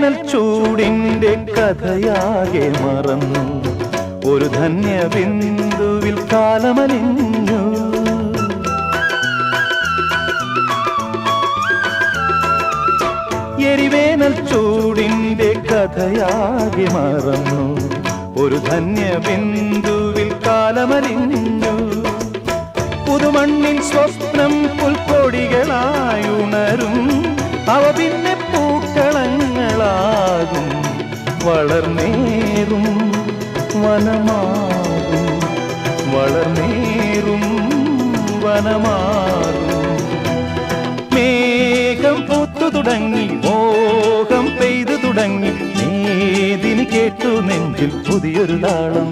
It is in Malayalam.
എരിവേനൽ ചൂടിന്റെ കഥയാകെ മറന്നു ഒരു ധന്യ ബിന്ദുവിൽ കാലമലിഞ്ഞു എരിവേനൽ ചൂടിന്റെ കഥയാകെ മറന്നു ഒരു ധന്യ ബിന്ദുവിൽ കാലമലിഞ്ഞു പുതുമണ്ണിൻ സ്വപ്നം പുൽക്കൊടികളായുണരും അവ പിന്നെ പൂക്കളങ്ങളാകും വളർന്നേറും വനമാകും വളർന്നേറും വനമാകും മേഘം പൂത്തു തുടങ്ങി മോഹം പെയ്തു തുടങ്ങി നേദിനി കേട്ടു നെഞ്ചിൽ പുതിയൊരു താളം